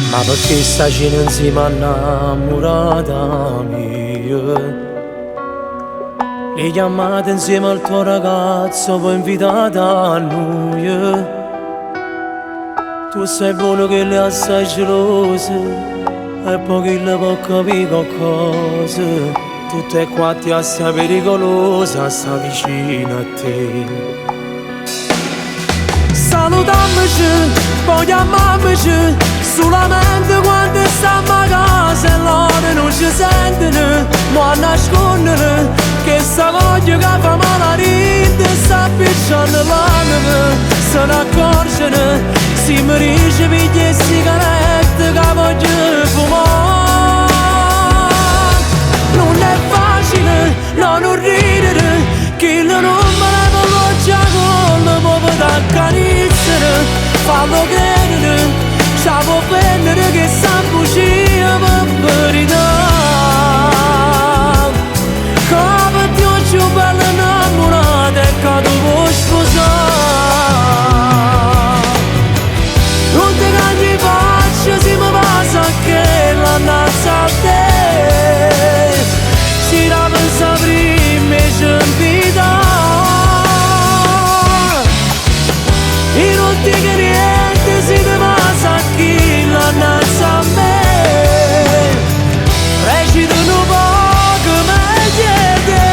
Ma perché stai insieme innamorata mia? Le chiamate insieme al tuo ragazzo, poi invitata a noi. Tu sei buono che le assai gelose e poi chi le può capire qualcosa. Tutte e quattro assai pericolosa, sta vicino a te. Salutiamoci, poi chiamiamoci, solamente quando stiamo a casa e loro non ci sentono, ma a nascondere che sta voglia che fa male a ride, sta appicciando l'anima, se ne accorgono, si mi dice piglia e sigarette che voglio fumare. Non è facile, no, non ridere, chi non me ne veloce con le popole d'accarezzare, fallo credere. Stavo prendere che sa bugia per verità. Come ti ho più bella innamorata e che tu vuoi sposare. Non ti cagli faccia se mi passa che la nazza a te. Si la pensa prima e ci invita. E non ti che niente si ti passa chi la nazza a me. Recitano poco meglio te.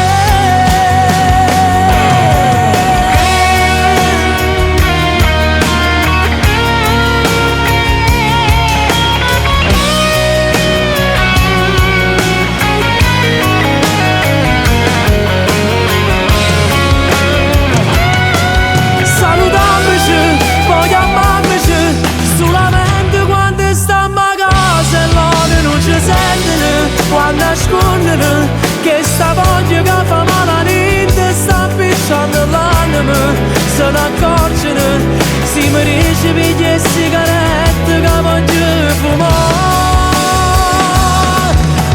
Salutiamoci, poi chiamiamoci, solamente quando stiamo a casa e loro non ci sentono, quando nascondono che sta voglia che fa male a niente, sta appicciando l'anima, se ne accorgono, si mi dice piglia e sigarette che voglio fumare.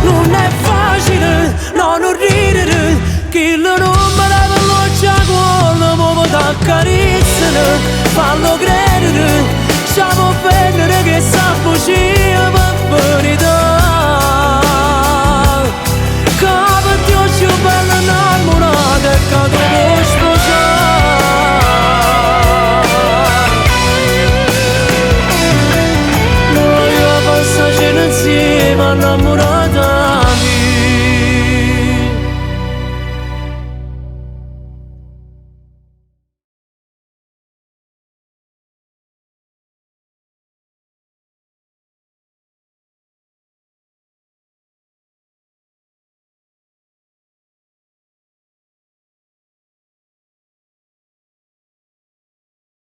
Non è facile, no, non ridere, chi non me ne veloce con le popole d'accarezzare, fallo credere, stiamo a prendere che sa bugia per verità.